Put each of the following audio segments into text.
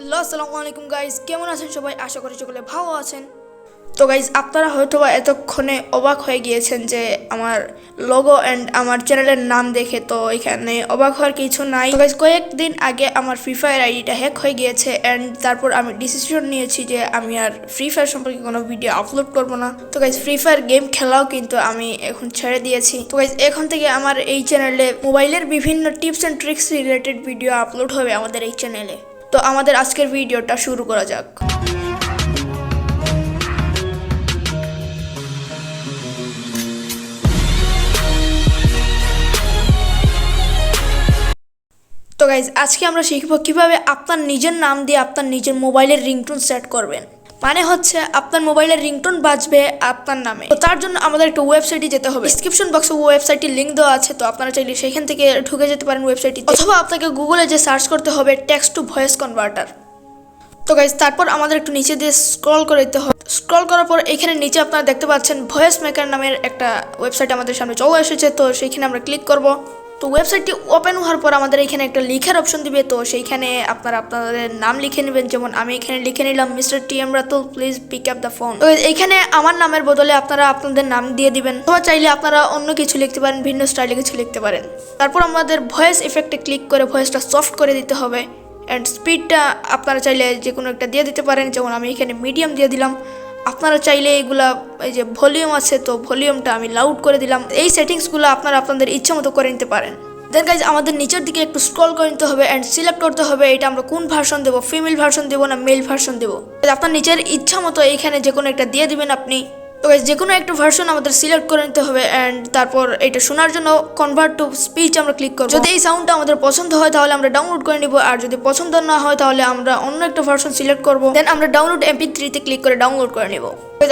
Hello আসসালামু আলাইকুম guys, কেমন আছেন সবাই? আশা করি সকলে ভালো আছেন। তো গাইজ, আপনারা হয়তো এতক্ষণে অবাক হয়ে গিয়েছেন যে আমার লোগো অ্যান্ড আমার চ্যানেলের নাম দেখে। তো এখানে অবাক হওয়ার কিছু নাই। তো গাইজ, কয়েকদিন আগে আমার ফ্রি ফায়ার আইডিটা হ্যাক হয়ে গিয়েছে অ্যান্ড তারপর আমি ডিসিশন নিয়েছি যে আমি আর ফ্রি ফায়ার সম্পর্কে কোনো ভিডিও আপলোড করবো না। তো গাইজ, ফ্রি ফায়ার গেম খেলাও কিন্তু আমি এখন ছেড়ে দিয়েছি। তো গাইজ, এখন থেকে আমার এই চ্যানেলে মোবাইলের বিভিন্ন tips and tricks related video upload হবে আমাদের এই চ্যানেলে। তো আমাদের আজকের ভিডিওটা শুরু করা যাক। তো গাইজ, আজকে আমরা শিখব কিভাবে আপনার নিজের নাম দিয়ে আপনার নিজের মোবাইলের রিংটোন সেট করবেন। মানে হচ্ছে আপনার মোবাইলের রিংটোন বাজবে আপনার নামে। তো তার জন্য আমাদের একটা ওয়েবসাইটে যেতে হবে। ডিসক্রিপশন বক্সে ওয়েবসাইটের লিঙ্ক দেওয়া আছে, তো আপনারা চাইলে সেখান থেকে ঢুকে যেতে পারেন ওয়েবসাইটে, অথবা আপনাকে গুগলে যে সার্চ করতে হবে টেক্সট টু ভয়েস কনভার্টার। তো গাইজ, তারপর আমাদের একটু নিচে দিয়ে স্ক্রল করে দিতে হবে। স্ক্রল করার পর এখানে নিচে আপনারা দেখতে পাচ্ছেন ভয়েস মেকার নামের একটা ওয়েবসাইট আমাদের সামনে চলে এসেছে। তো সেইখানে আমরা ক্লিক করব। তো ওয়েবসাইটটি ওপেন হওয়ার পর আমাদের এখানে একটা লেখার অপশন দিবে। তো সেইখানে আপনারা আপনাদের নাম লিখে নেবেন। যেমন আমি এখানে লিখে নিলাম mister T M. Ratul, please pick up the phone. তো এইখানে আমার নামের বদলে আপনারা আপনাদের নাম দিয়ে দিবেন, অথবা চাইলে আপনারা অন্য কিছু লিখতে পারেন, ভিন্ন স্টাইলে কিছু লিখতে পারেন। তারপর আমাদের ভয়েস ইফেক্টে ক্লিক করে ভয়েসটা সফট করে দিতে হবে অ্যান্ড স্পিডটা আপনারা চাইলে যে কোনো একটা দিয়ে দিতে পারেন। যেমন আমি এখানে মিডিয়াম দিয়ে দিলাম। আপনারা চাইলে এগুলা এই যে ভলিউম আছে, তো ভলিউমটা আমি লাউড করে দিলাম। এই সেটিংসগুলো আপনারা আপনাদের ইচ্ছা মতো করে নিতে পারেন। দেন গাইজ, আমাদের নিচের দিকে একটু স্ক্রল করে নিতে হবে অ্যান্ড সিলেক্ট করতে হবে এটা আমরা কোন ভার্সন দেবো, ফিমেল ভার্সন দেবো না মেল ভার্সন দেবো। আপনার নিচের ইচ্ছা মতো এইখানে যে কোনো একটা দিয়ে দিবেন আপনি। তো গাইজ, যে কোনো একটা ভার্সন আমাদের সিলেক্ট করে নিতে হবে অ্যান্ড তারপর এটা শোনার জন্য কনভার্ট টু স্পিচ আমরা ক্লিক করব। যদি এই সাউন্ডটা আমাদের পছন্দ হয় তাহলে আমরা ডাউনলোড করে নিব, আর যদি পছন্দ না হয় তাহলে আমরা অন্য একটা ভার্সন সিলেক্ট করব। দেন আমরা ডাউনলোড MP3-তে ক্লিক করে ডাউনলোড করে নিব।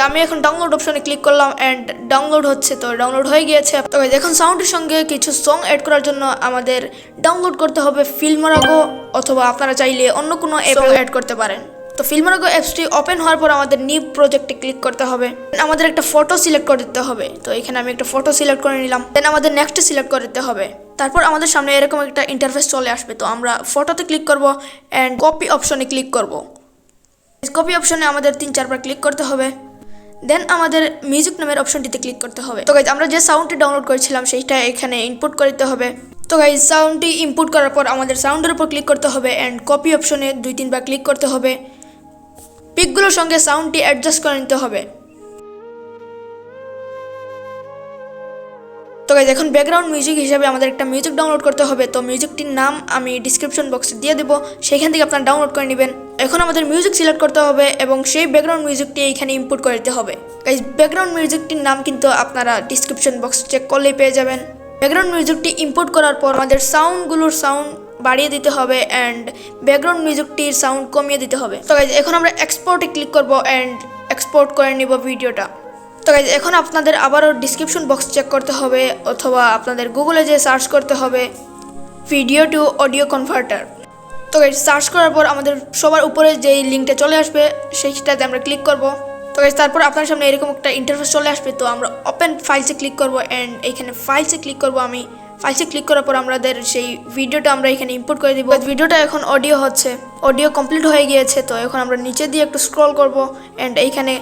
আমি এখন ডাউনলোড অপশনে ক্লিক করলাম অ্যান্ড ডাউনলোড হচ্ছে। তো ডাউনলোড হয়ে গিয়েছে। তো এখন সাউন্ডের সঙ্গে কিছু সং অ্যাড করার জন্য আমাদের ডাউনলোড করতে হবে ফিল্মোরাগো, অথবা আপনারা চাইলে অন্য কোনো অ্যাপ অ্যাড করতে পারেন। তো ফিল্মোরাগো অ্যাপসটি ওপেন হওয়ার পর আমাদের নিউ প্রজেক্টে ক্লিক করতে হবে। আমাদের একটা ফটো সিলেক্ট করে দিতে হবে। তো এখানে আমি একটা ফটো সিলেক্ট করে নিলাম। দেন আমাদের নেক্সট সিলেক্ট করে দিতে হবে। তারপর আমাদের সামনে এরকম একটা ইন্টারফেস চলে আসবে। তো আমরা ফটোতে ক্লিক করব অ্যান্ড কপি অপশনে ক্লিক করব। কপি অপশনে আমাদের 3-4 বার ক্লিক করতে হবে। দেন আমাদের মিউজিক নামের অপশনটিতে ক্লিক করতে হবে। তো গাইজ, আমরা যে সাউন্ডটি ডাউনলোড করেছিলাম সেইটা এখানে ইনপুট করে দিতে হবে। তো গাইজ, সাউন্ডটি ইনপুট করার পর আমাদের সাউন্ডের উপর ক্লিক করতে হবে অ্যান্ড কপি অপশনে 2-3 বার ক্লিক করতে হবে। পিকগুলোর সঙ্গে সাউন্ডটি অ্যাডজাস্ট করে নিতে হবে। তো গাইজ, এখন ব্যাকগ্রাউন্ড মিউজিক হিসাবে আমাদের একটা মিউজিক ডাউনলোড করতে হবে। তো মিউজিকটির নাম আমি ডিসক্রিপশন বক্সে দিয়ে দেবো, সেখান থেকে আপনারা ডাউনলোড করে নেবেন। এখন আমাদের মিউজিক সিলেক্ট করতে হবে এবং সেই ব্যাকগ্রাউন্ড মিউজিকটি এইখানে ইনপুট করে দিতে হবে। গাইজ, ব্যাকগ্রাউন্ড মিউজিকটির নাম কিন্তু আপনারা ডিসক্রিপশন বক্স চেক করলেই পেয়ে যাবেন। ব্যাকগ্রাউন্ড মিউজিকটি ইনপুট করার পর আমাদের সাউন্ডগুলোর সাউন্ড বাড়িয়ে দিতে হবে অ্যান্ড ব্যাকগ্রাউন্ড মিউজিকটির সাউন্ড কমিয়ে দিতে হবে। তো গাইজ, এখন আমরা এক্সপোর্টে ক্লিক করব অ্যান্ড এক্সপোর্ট করে নিব ভিডিওটা। তো গাইজ, এখন আপনাদের আবারও ডিসক্রিপশন বক্স চেক করতে হবে, অথবা আপনাদের গুগলে যে সার্চ করতে হবে ভিডিও টু অডিও কনভার্টার। তো গাইজ, সার্চ করার পর আমাদের সবার উপরে যেই লিঙ্কটা চলে আসবে সেইটাতে আমরা ক্লিক করব। তো গাইজ, তারপর আপনার সামনে এরকম একটা ইন্টারফেস চলে আসবে। তো আমরা ওপেন ফাইলসে ক্লিক করব অ্যান্ড এইখানে ফাইলসে ক্লিক করব। আমি ফাইলসে ক্লিক করার পর আমাদের সেই ভিডিওটা আমরা এখানে ইম্পোর্ট করে দিব। ভিডিওটা এখন অডিও হচ্ছে, অডিও কমপ্লিট হয়ে গিয়েছে। তো এখন আমরা নিচে দিয়ে একটু স্ক্রল করব অ্যান্ড এইখানে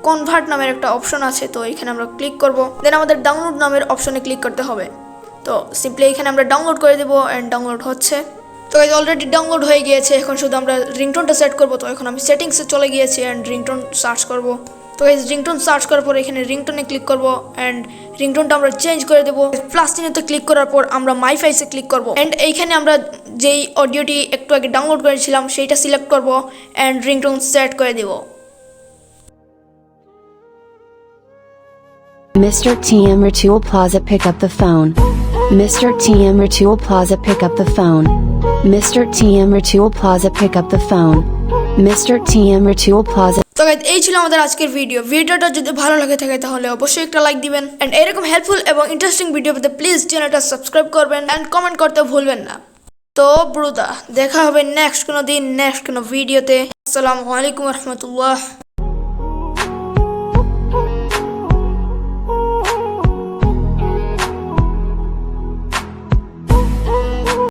কনভার্ট নামের একটা অপশন আছে। তো এইখানে আমরা ক্লিক করব। দেন আমাদের ডাউনলোড নামের অপশনে ক্লিক করতে হবে। তো সিম্পলি এইখানে আমরা ডাউনলোড করে দেবো অ্যান্ড ডাউনলোড হচ্ছে। তো গাইজ, অলরেডি ডাউনলোড হয়ে গিয়েছে। এখন শুধু আমরা রিংটোনটা সেট করব। তো এখন আমি সেটিংসে চলে গিয়েছি অ্যান্ড রিংটোন সার্চ করব। তো গাইজ, রিংটোন সার্চ করার পর এখানে রিংটোনে ক্লিক করব অ্যান্ড রিংটোনটা আমরা চেঞ্জ করে দেবো। প্লাস চিহ্নতে ক্লিক করার পর আমরা মাই ফাইলসে ক্লিক করব অ্যান্ড এইখানে আমরা যেই অডিওটি একটু আগে ডাউনলোড করেছিলাম সেইটা সিলেক্ট করব অ্যান্ড রিংটোন সেট করে দেব। Mr. T.M. 𝕎𝔸𝕋ℏ𝕀ℕ𝔾, pick up the phone. Mr. T.M. 𝕎𝔸𝕋ℏ𝕀ℕ𝔾, pick up the phone. Mr. T.M. 𝕎𝔸𝕋ℏ𝕀ℕ𝔾, pick up the phone. Mr. T.M. 𝕎𝔸𝕋ℏ𝕀ℕ𝔾। তো গাইজ, এই ছিল আমাদের আজকের ভিডিও। ভিডিওটা যদি ভালো লাগে থাকে তাহলে অবশ্যই একটা লাইক দিবেন অ্যান্ড এরকম হেল্পফুল এবং ইন্টারেস্টিং ভিডিও পেতে প্লিজ চ্যানেলটা সাবস্ক্রাইব করবেন অ্যান্ড কমেন্ট করতে ভুলবেন না। তো ব্রুদা, দেখা হবে নেক্সট কোনো দিন নেক্সট কোনো ভিডিওতে। আসসালামু আলাইকুম রহমতুল্লাহ।